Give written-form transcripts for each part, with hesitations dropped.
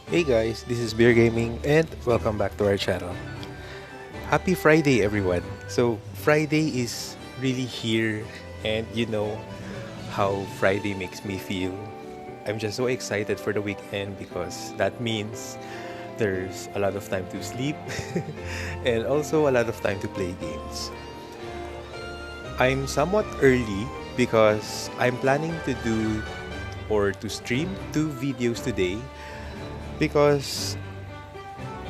Hey guys, this is Beer Gaming and welcome back to our channel. Happy Friday everyone. So Friday is really here and you know how Friday makes me feel. I'm just so excited for the weekend because that means there's a lot of time to sleep and also a lot of time to play games. I'm somewhat early because I'm planning to do or to stream two videos today because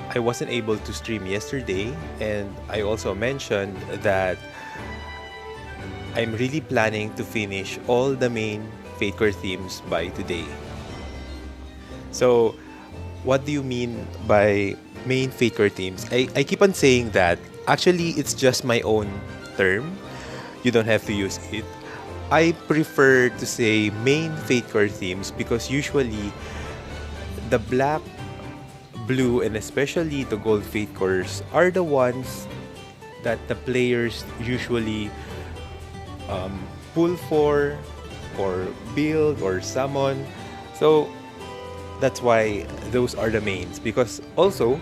I wasn't able to stream yesterday, and I also mentioned that I'm really planning to finish all the main Fatecore themes by today. So, what do you mean by main Fatecore themes? I keep on saying that. Actually, it's just my own term. You don't have to use it. I prefer to say main Fatecore themes because usually the black, blue, and especially the gold Fatecores are the ones that the players usually pull for or build or summon. So that's why those are the mains. Because also,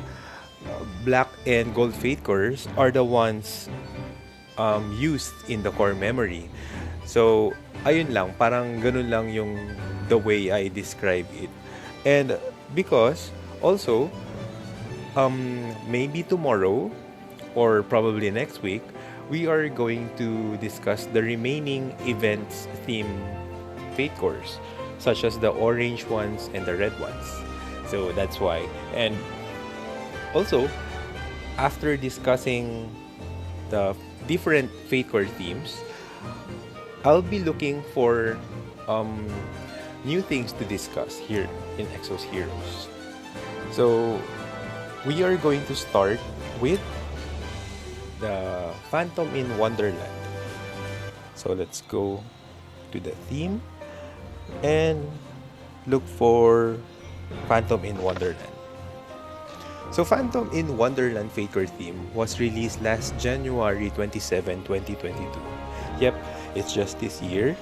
black and gold fate cores are the ones used in the core memory. So, ayun lang, parang ganun lang yung the way I describe it. And because also, maybe tomorrow or probably next week, we are going to discuss the remaining events theme fate cores, such as the orange ones and the red ones. So that's why. And also, after discussing the different fate core themes, I'll be looking for new things to discuss here in Exos Heroes. So we are going to start with the Phantom in Wonderland. So let's go to the theme and look for Phantom in Wonderland. So Phantom in Wonderland Faker theme was released last January 27, 2022. Yep, it's just this year.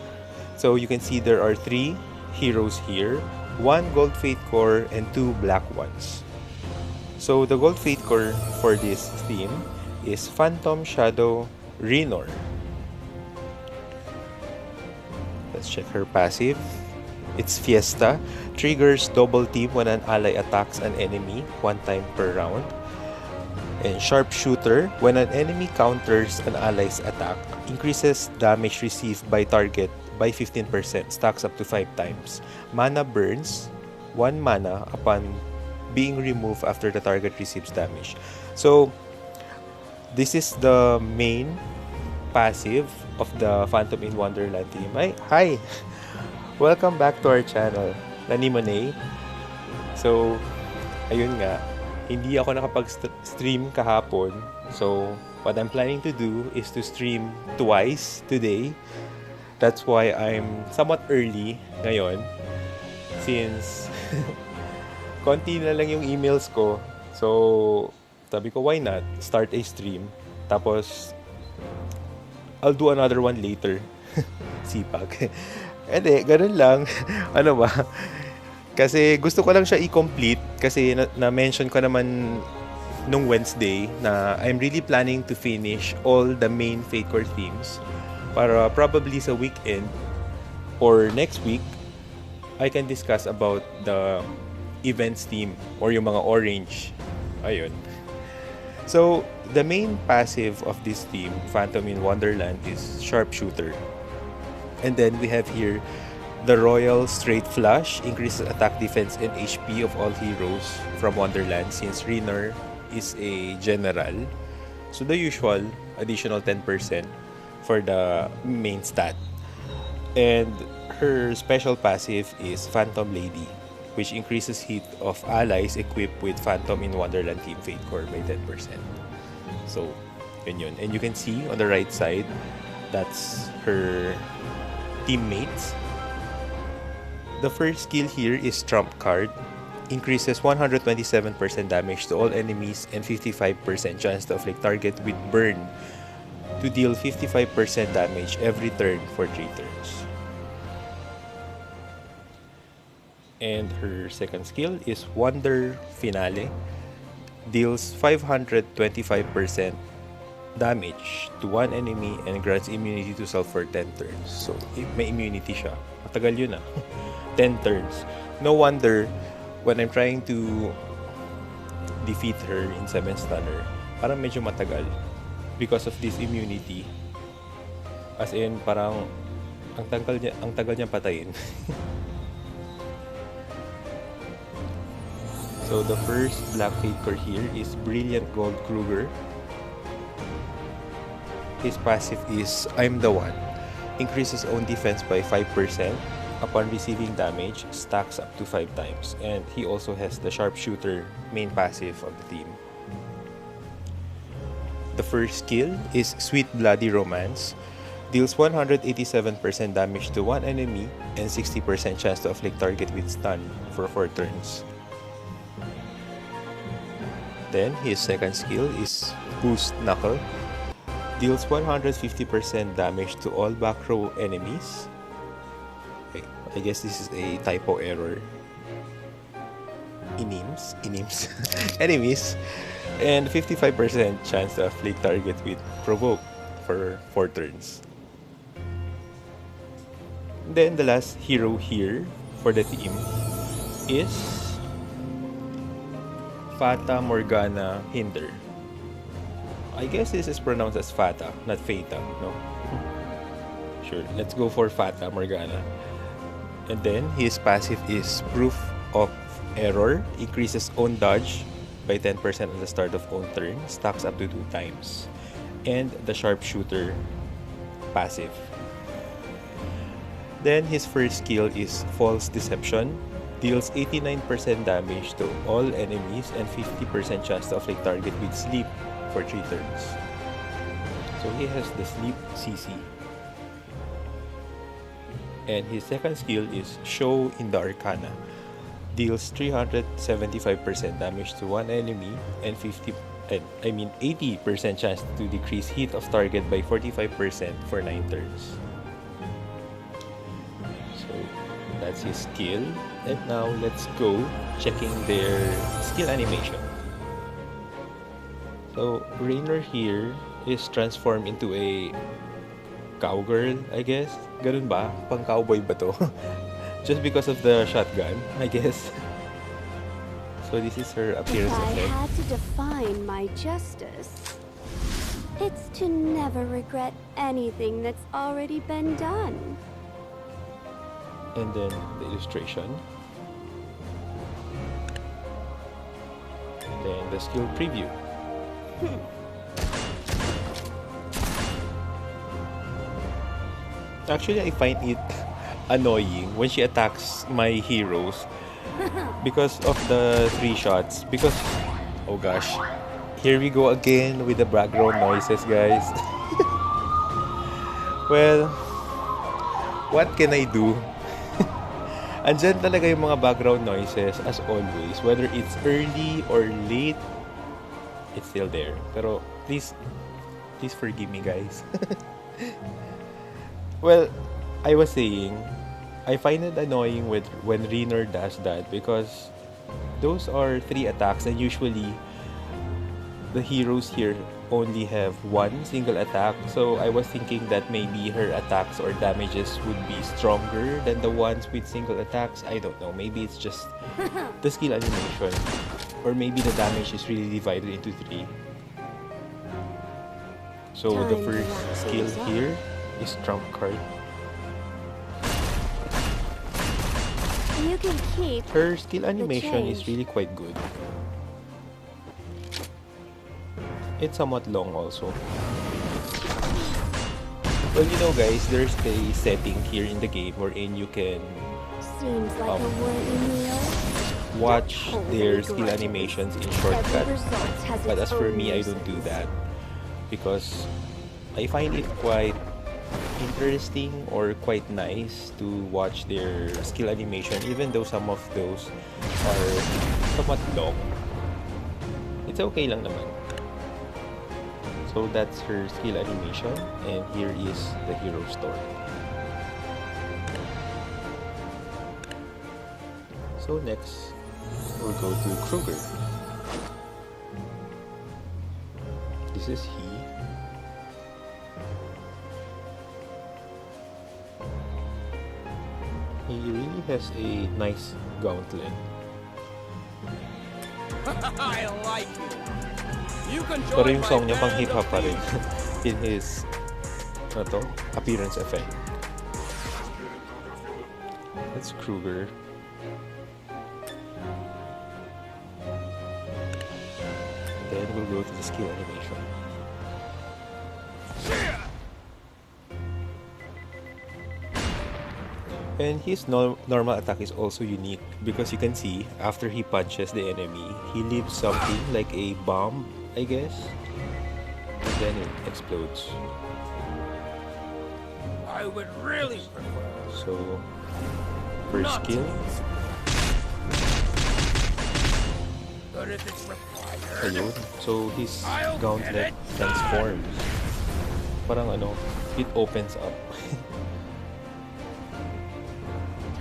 So you can see there are 3 heroes here, 1 gold Fate Core and 2 black ones. So the gold Fate Core for this theme is Phantom Shadow Renor. Let's check her passive. It's Fiesta. Triggers double team when an ally attacks an enemy 1 time per round. And Sharpshooter. When an enemy counters an ally's attack, increases damage received by target by 15%, stacks up to 5 times. Mana burns 1 mana upon being removed after the target receives damage. So, this is the main passive of the Phantom in Wonderland team. Hi! Welcome back to our channel, Nani Monet. So, ayun nga, hindi ako nakapag-stream kahapon. So, what I'm planning to do is to stream twice today. That's why I'm somewhat early ngayon. Since konti na lang yung emails ko. So, sabi ko, why not? Start a stream. Tapos, I'll do another one later. Sipag. Hindi, ganun lang. Ano ba? Kasi gusto ko lang siya i-complete. Kasi na-mention ko naman nung Wednesday na I'm really planning to finish all the main Fatecore themes. Para probably sa weekend or next week, I can discuss about the events theme or yung mga orange. Ayun. So, the main passive of this theme, Phantom in Wonderland, is Sharpshooter. And then we have here the Royal Straight Flush, increases attack, defense, and HP of all heroes from Wonderland since Renor is a general. So the usual additional 10% for the main stat. And her special passive is Phantom Lady, which increases hit of allies equipped with Phantom in Wonderland Team Fate Core by 10%. So, yun. And you can see on the right side, that's her teammates. The first skill here is Trump Card. Increases 127% damage to all enemies and 55% chance to afflict target with burn to deal 55% damage every turn for 3 turns. And her second skill is Wonder Finale. Deals 525% damage to one enemy and grants immunity to self for 10 turns. So, may immunity siya. Matagal yun 10 turns. No wonder, when I'm trying to defeat her in 7 stunner, parang medyo matagal. Because of this immunity. As in, parang ang tagal niya patayin. So the first Black Fatecore here is Brilliant Gold Kruger. His passive is I'm the One. Increases own defense by 5% upon receiving damage, stacks up to 5 times. And he also has the Sharpshooter main passive of the team. The first skill is Sweet Bloody Romance. Deals 187% damage to one enemy and 60% chance to afflict target with stun for 4 turns. Then, his second skill is Boost Knuckle. Deals 150% damage to all back row enemies. Okay, I guess this is a typo error. Enemies. Enemies. And 55% chance to afflict target with Provoke for 4 turns. Then, the last hero here for the team is Fata Morgana Hinder. I guess this is pronounced as Fata, not Fata, no? Sure, let's go for Fata Morgana. And then, his passive is Proof of Error. Increases own dodge by 10% at the start of own turn. Stacks up to 2 times. And the Sharpshooter passive. Then, his first skill is False Deception. Deals 89% damage to all enemies and 50% chance to afflict target with sleep for 3 turns. So he has the sleep CC. And his second skill is Show in the Arcana. Deals 375% damage to one enemy and 80% chance to decrease heat of target by 45% for 9 turns. So that's his skill. And now, let's go checking their skill animation. So, Rainer here is transformed into a cowgirl, I guess. Ganun ba? Pang-cowboy ba to? Just because of the shotgun, I guess. So, this is her appearance effect. If I had to define my justice, it's to never regret anything that's already been done. And then, the illustration. Then the skill preview. Actually, I find it annoying when she attacks my heroes because of the 3 shots. Because, oh gosh, here we go again with the background noises, guys. Well, what can I do? Andyan talaga yung mga background noises as always. Whether it's early or late, it's still there. Pero please forgive me, guys. Well, I was saying, I find it annoying when Rainer does that because those are 3 attacks and usually the heroes here only have 1 single attack. So I was thinking that maybe her attacks or damages would be stronger than the ones with single attacks. I don't know. Maybe it's just the skill animation. Or maybe the damage is really divided into 3. So the first skill here is Trump card. You can keep Her skill animation is really quite good. It's somewhat long also. Well, you know, guys, there's a setting here in the game wherein you can seems like a worthy meal. watch their skill animations in shortcut. But as for me, I don't do that because I find it quite interesting or quite nice to watch their skill animation, even though some of those are somewhat long. It's okay lang naman. So that's her skill animation, and here is the hero story. So next, we'll go to Kruger. This is he. He really has a nice gauntlet. I like it. You can Pero join yung my song niya pang band hip-hop of pa rin thieves. in his appearance effect. That's Kruger. Then we'll go to the skill animation. And his normal attack is also unique because you can see after he punches the enemy, he leaves something like a bomb, I guess. And then it explodes. I would really prefer So, first not to skill. use it. But if it's required, Ayun. So his I'll gauntlet get it transforms. Parang it opens up.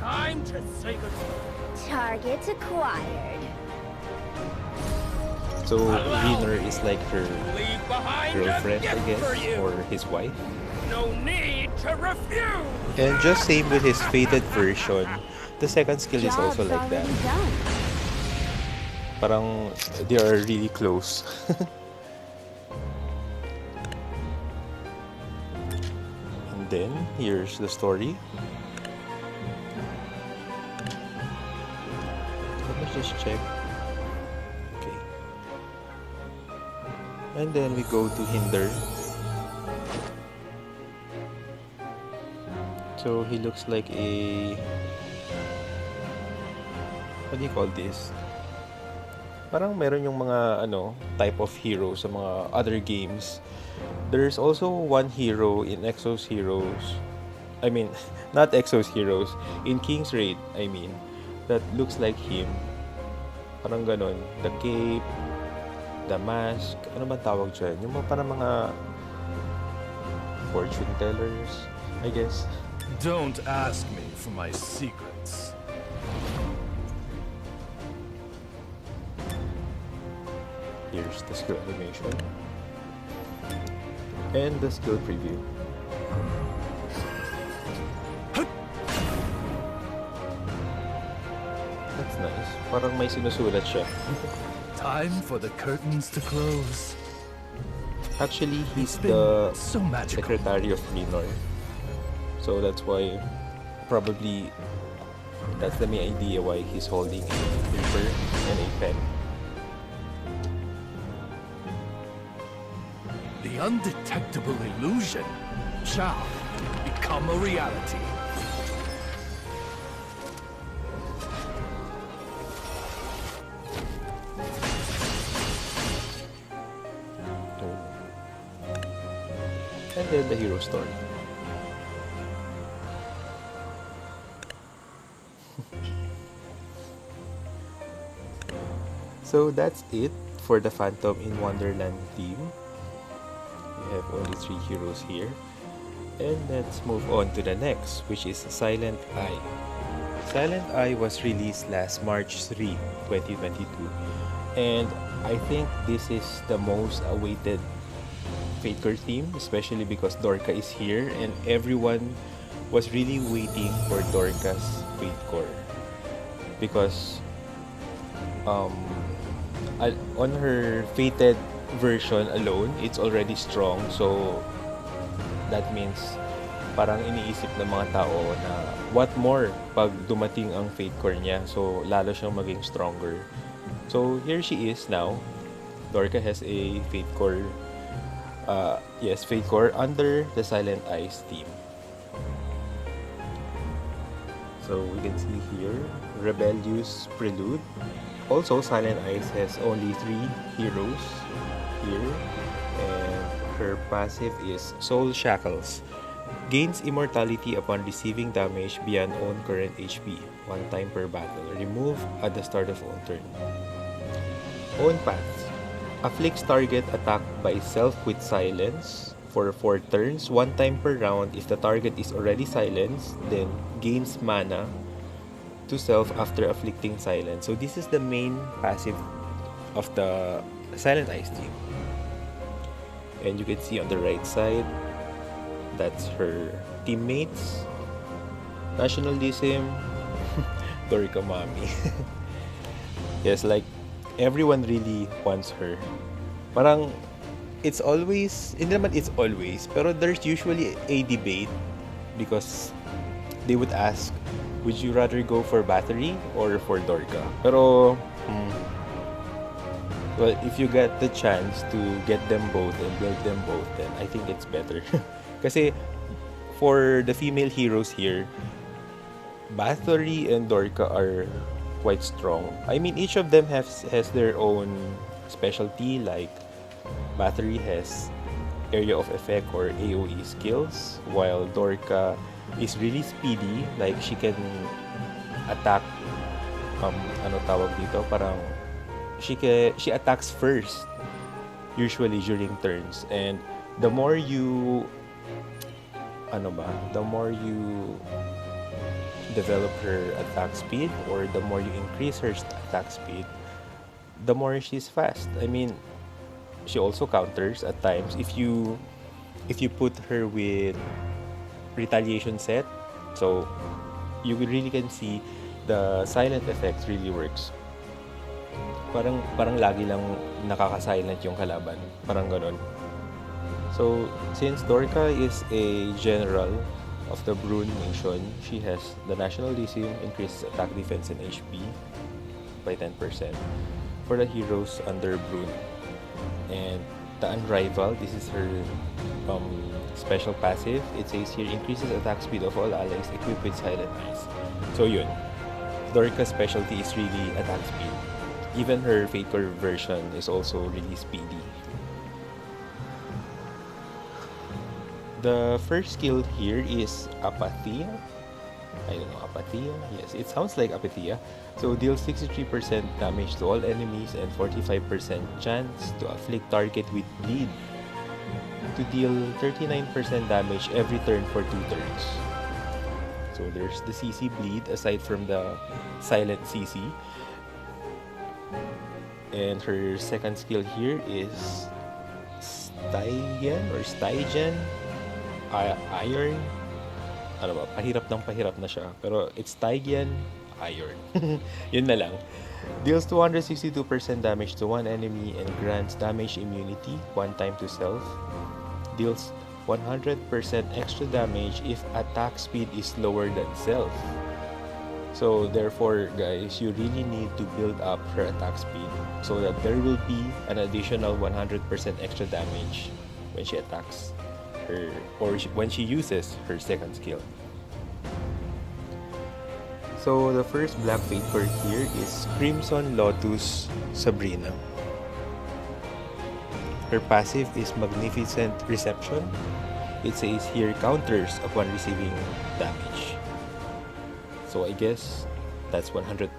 time to say goodbye. Target acquired. So Hinder is like her Leave behind girlfriend, a I gift guess, for you. or his wife. No need to refuse. And just same with his fated version, the second skill is Job's also like that. already done. Parang they are really close. And then here's the story. Let me just check. Okay. And then we go to Hinder. So he looks like a, what do you call this? Parang meron yung mga type of hero sa mga other games. There's also one hero in Exos Heroes. I mean, not Exos Heroes. In King's Raid, I mean. That looks like him. Parang ganon. The cape, the mask. Ano ba tawag dyan? Yung parang mga fortune tellers, I guess. Don't ask me for my secrets. Here's the skill animation. And the skill preview. That's nice. Parang may sinusulat siya. Time for the curtains to close. Actually, he's It's been the so magical. secretary of Minor. So that's why, probably, that's the main idea why he's holding a paper and a pen. The undetectable illusion shall become a reality. And then the hero story. So that's it for the Phantom in Wonderland theme. We have only 3 heroes here. And let's move on to the next, which is Silent Eye. Silent Eye was released last March 3, 2022. And I think this is the most awaited Fatecore theme, especially because Dorka is here and everyone was really waiting for Dorka's Fatecore. Because on her fated version alone, it's already strong. So that means parang iniisip ng mga tao na what more pag dumating ang Fatecore niya. So lalo siyang maging stronger. So here she is now. Dorka has a Fatecore Fatecore under the Silent Eyes theme. So we can see here Rebellious Prelude. Also, Silent Eyes has only 3 heroes here, and her passive is Soul Shackles. Gains immortality upon receiving damage beyond own current HP, 1 time per battle. Remove at the start of own turn. Own Paths. Afflicts target attacked by self with silence for 4 turns, 1 time per round. If the target is already silenced, then gains mana to to self after afflicting silence. So this is the main passive of the Silent Ice team. And you can see on the right side, that's her teammates. Nationalism, Dorka mommy. Yes, like everyone really wants her. Parang it's always, hindi naman it's always, pero there's usually a debate because they would ask, would you rather go for Battery or for Dorka? Pero, well, if you get the chance to get them both and build them both, then I think it's better. Kasi for the female heroes here, Battery and Dorka are quite strong. I mean, each of them has their own specialty. Like Battery has area of effect or AoE skills, while Dorka is really speedy. Like she can attack ano tawag dito, parang she attacks first usually during turns, and the more you develop her attack speed, or the more you increase her attack speed, the more she's fast. I mean, she also counters at times if you put her with retaliation set, so you really can see the silent effects really works. Parang lagi lang nakaka-silent yung kalaban, parang ganon. So since Dorka is a general of the Brune Nation, she has the nationalism, increases attack, defense, and HP by 10% for the heroes under Brune. And the Unrivaled, this is her special passive. It says here, increases attack speed of all allies equipped with Silent Eyes. So yun, Dorka's specialty is really attack speed. Even her Fatecore version is also really speedy. The first skill here is Apathia. I don't know, Apathia? Yes, it sounds like Apathia. So deals 63% damage to all enemies and 45% chance to afflict target with bleed. To deal 39% damage every turn for 2 turns. So there's the CC bleed aside from the silent CC. And her second skill here is Stygian Iron. Ano ba? Pahirap na siya. Pero it's Stygian Iron. Yun na lang. Deals 262% damage to one enemy and grants damage immunity one time to self. Deals 100% extra damage if attack speed is lower than self. So therefore, guys, you really need to build up her attack speed so that there will be an additional 100% extra damage when she attacks her, or when she uses her second skill. So the first Black Fatecore here is Crimson Lotus Sabrina. Her passive is Magnificent Reception. It says here counters upon receiving damage. So I guess that's 100%.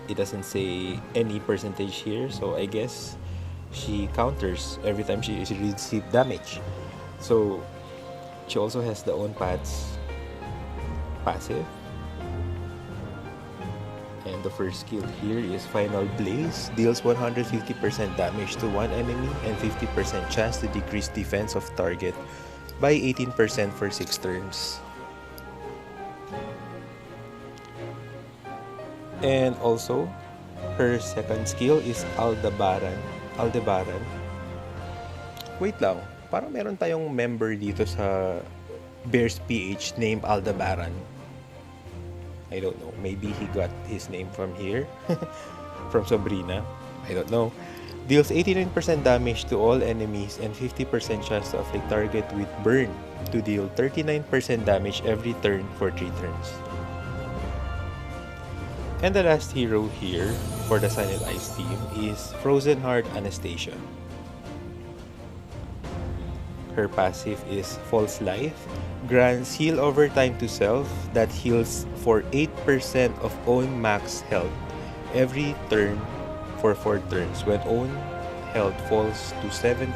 It doesn't say any percentage here, so I guess she counters every time she receives damage. So she also has the own paths passive. And the first skill here is Final Blaze. Deals 150% damage to one enemy and 50% chance to decrease defense of target by 18% for 6 turns. And also, her second skill is Aldebaran. Wait lang, parang meron tayong member dito sa Bears PH named Aldebaran. I don't know, maybe he got his name from here, from Sabrina. I don't know. Deals 89% damage to all enemies and 50% chance to afflict target with burn, to deal 39% damage every turn for 3 turns. And the last hero here for the Silent Ice team is Frozen Heart Anastasia. Her passive is False Life. Grants heal over time to self that heals for 8% of own max health every turn for 4 turns when own health falls to 70%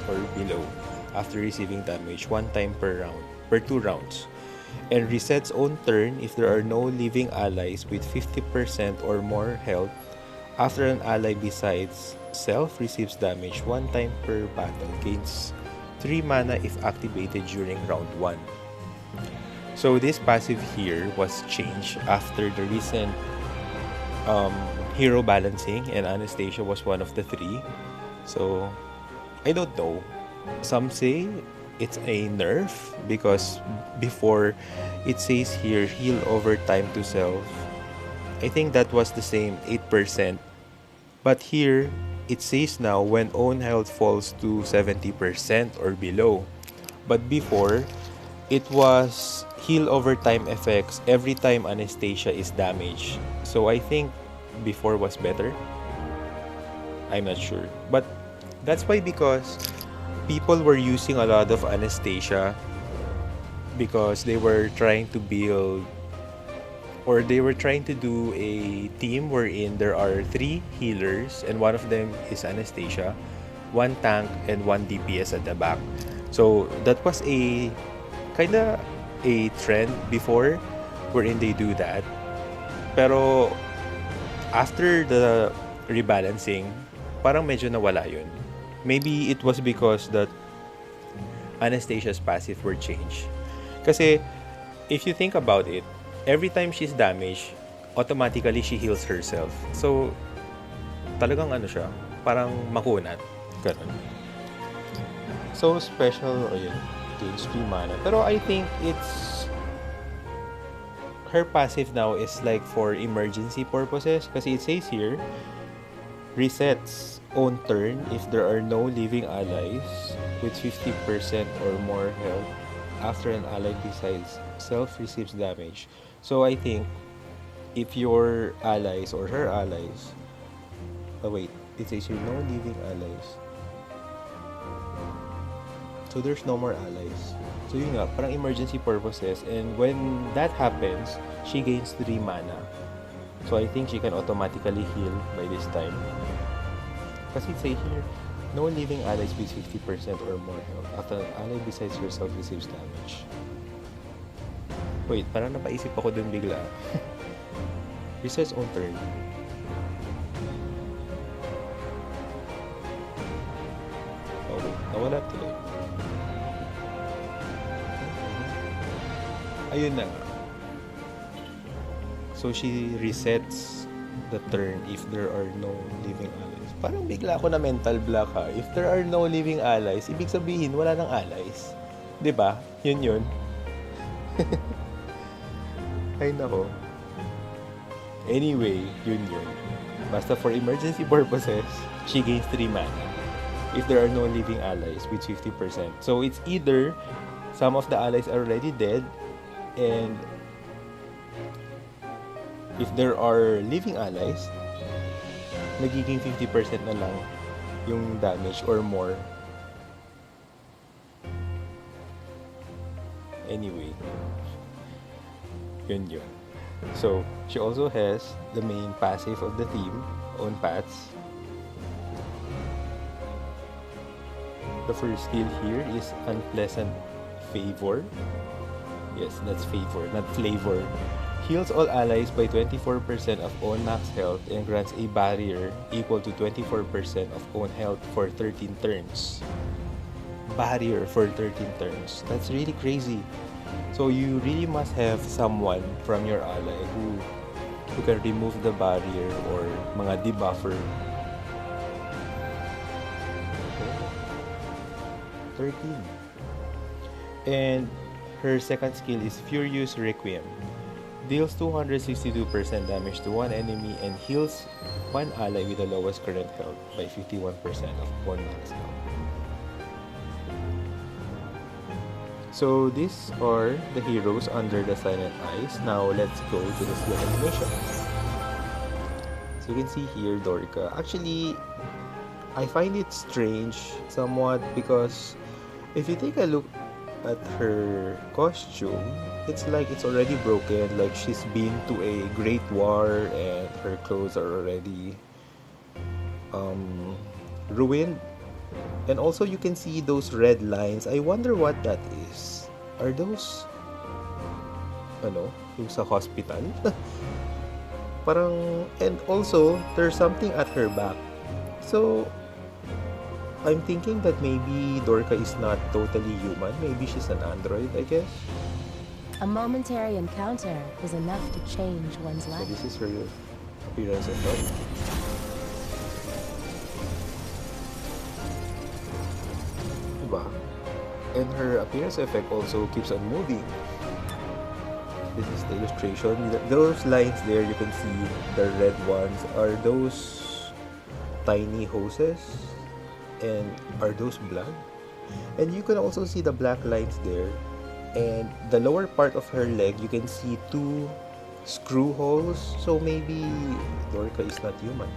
or below after receiving damage 1 time per 2 rounds. and resets own turn if there are no living allies with 50% or more health after an ally besides self receives damage one time per battle, gains 3 mana if activated during round 1. So this passive here was changed after the recent hero balancing, and Anastasia was one of the 3. So I don't know. Some say it's a nerf because before it says here heal over time to self. I think that was the same 8%. But here it says now when own health falls to 70% or below. But before it was heal over time effects every time Anastasia is damaged. So I think before was better. I'm not sure. But that's why, because people were using a lot of Anastasia because they were trying to build, or they were trying to do a team wherein there are 3 healers and one of them is Anastasia, 1 tank and 1 DPS at the back. So that was a kinda a trend before wherein they do that. Pero after the rebalancing, parang medyo nawala yun. Maybe it was because that Anastasia's passive were changed. Kasi if you think about it, every time she's damaged, automatically she heals herself. So talagang ano siya, parang makunat. Ganun. So special, ayun, gains 3 mana. Pero I think it's her passive now is like for emergency purposes kasi it says here resets own turn if there are no living allies with 50% or more health after an ally besides self receives damage. So I think if your allies or her allies, oh wait, it says here no living allies. So there's no more allies. So yun nga, parang emergency purposes, and when that happens, she gains 3 mana. So I think she can automatically heal by this time. Kasi it say here, no living allies with 50% or more health after an ally besides yourself receives damage. Wait, parang napaisip ako dun bigla. Resets own turn. Oh wait, nawala tuloy. Ayun na. So she resets the turn if there are no living allies. Parang bigla ako na mental block ha. If there are no living allies, ibig sabihin wala nang allies. 'Di ba? Yun. Ay nako. Anyway, yun. Basta for emergency purposes, she gains 3 mana if there are no living allies with 50%. So it's either some of the allies are already dead, and if there are living allies, nagiging 50% na lang yung damage or more. Anyway, yun. So, she also has the main passive of the team, own paths. The first skill here is Unpleasant Favor. Yes, that's favor, not flavor. Heals all allies by 24% of own max health and grants a barrier equal to 24% of own health for 13 turns. Barrier for 13 turns. That's really crazy. So you really must have someone from your ally who can remove the barrier or mga debuffer. 13. And her second skill is Furious Requiem. Deals 262% damage to one enemy and heals one ally with the lowest current health by 51% of one max health. So these are the heroes under the Silent Eyes. Now let's go to the skill animation. So you can see here Dorka. Actually, I find it strange somewhat because if you take a look at her costume, it's like it's already broken, like she's been to a great war and her clothes are already ruined. And also you can see those red lines. I wonder what that is. Are those ano, yung sa hospital. Parang, and also, there's something at her back. So, I'm thinking that maybe Dorka is not totally human. Maybe she's an android, I guess. A momentary encounter is enough to change one's So life. this is her appearance effect. Diba? And her appearance effect also keeps on moving. This is the illustration. Those lines there, you can see the red ones. Are those tiny hoses? And are those blood? And you can also see the black lines there. And the lower part of her leg, you can see 2 screw holes. So maybe Dorka is not human.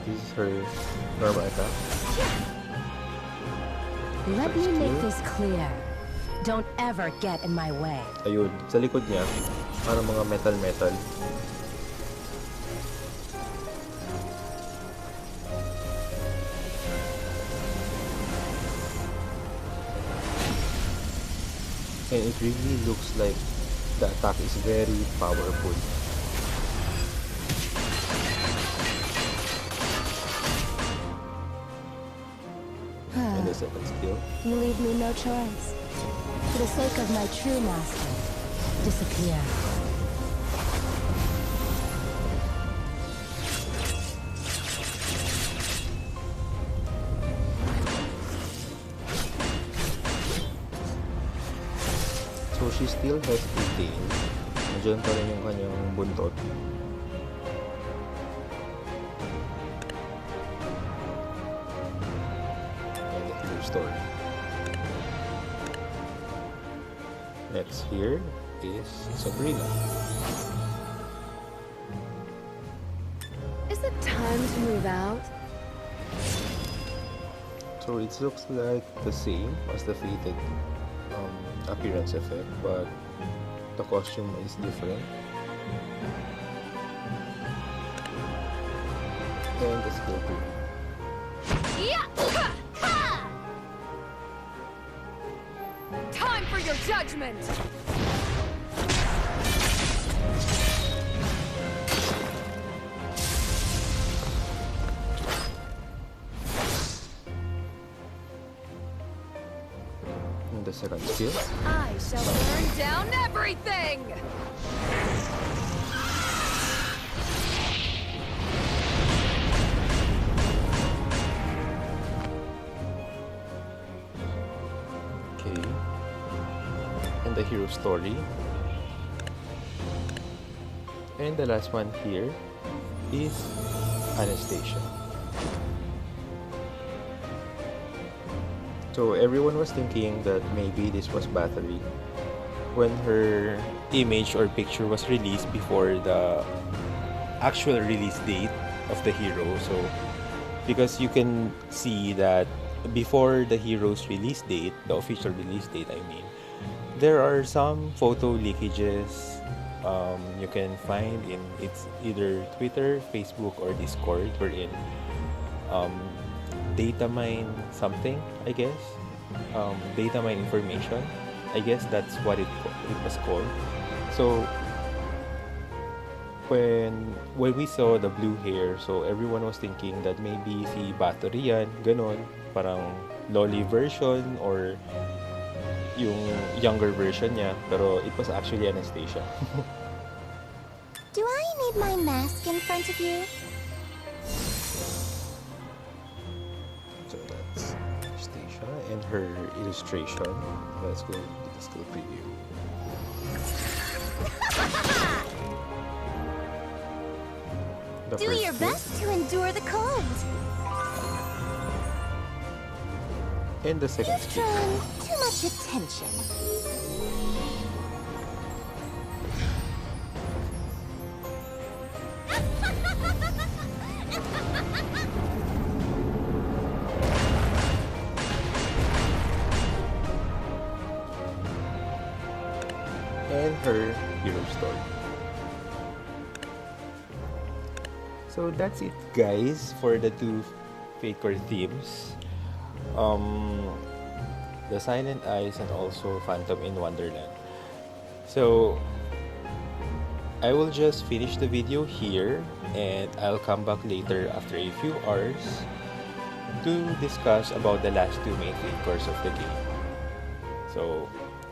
This is her normal attack. Let me make this clear. Don't ever get in my way. Ayun, sa likod niya, parang mga metal-metal. And it really looks like the attack is very powerful. And the second skill. You leave me no choice. For the sake of my true master, disappear. So she still has a tail. Nandiyan pa rin yung kanyang buntot. And the true story. Next here is Sabrina. Is it time to move out? So it looks like the same as the Fated appearance effect, but the costume is different. And the skill too. Yeah! Ha! Time for your judgment! And the second skill. I shall burn down everything! Okay. And the hero story. And the last one here is Anastasia. So everyone was thinking that maybe this was Battery when her image or picture was released before the actual release date of the hero. So because you can see that before the hero's release date, the official release date I mean, there are some photo leakages you can find in it's either Twitter, Facebook, or Discord, wherein data mine something, I guess. Data mine information, I guess that's what it was called. So when we saw the blue hair, so everyone was thinking that maybe si Battery yan, ganon, parang loli version or yung younger version niya, pero it was actually Anastasia. Do I need my mask in front of you? So that's Anastasia and her illustration. Let's go preview. The Do first your skill. best to endure the cold. And the second You've skill. drawn too much attention. And her hero story. So that's it, guys, for the two Fatecore themes. The Silent Eyes, and also Phantom in Wonderland. So I will just finish the video here, and I'll come back later after a few hours to discuss about the last two main Fatecores of the game. So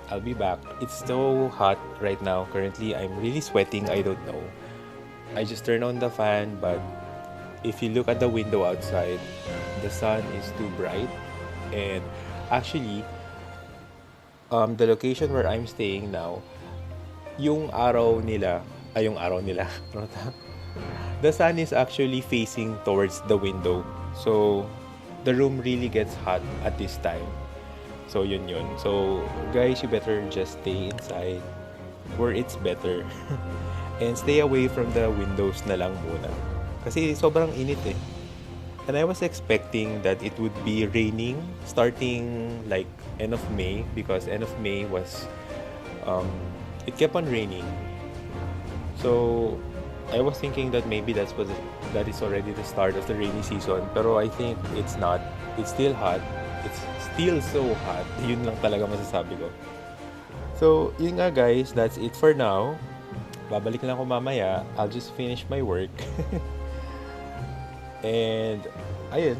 I'll be back. It's so hot right now. Currently, I'm really sweating. I don't know. I just turned on the fan, but if you look at the window outside, the sun is too bright. And actually, the location where I'm staying now, yung araw nila, the sun is actually facing towards the window. So, the room really gets hot at this time. So, yun. So, guys, you better just stay inside where it's better. And stay away from the windows na lang muna. Kasi sobrang init eh. And I was expecting that it would be raining starting like end of May, because end of May was, it kept on raining. So, I was thinking that maybe that is already the start of the rainy season. Pero I think it's not. It's still hot. It's still so hot. Yun lang talaga masasabi ko. So, yun nga guys. That's it for now. Babalik lang ako mamaya. I'll just finish my work. And, ayun.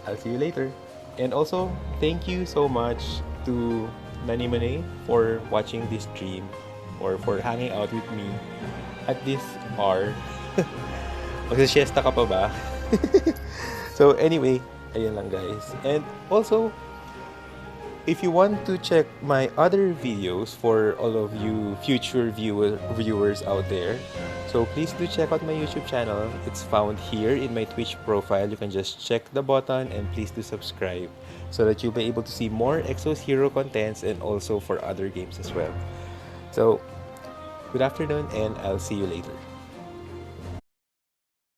I'll see you later. And also, thank you so much to Nanimane for watching this stream or for hanging out with me at this hour. Magsa-siesta ka pa ba? So anyway, ayun lang guys. And also, if you want to check my other videos for all of you future viewers out there, so please do check out my YouTube channel. It's found here in my Twitch profile. You can just check the button and please do subscribe so that you'll be able to see more Exos hero contents and also for other games as well. So, good afternoon and I'll see you later.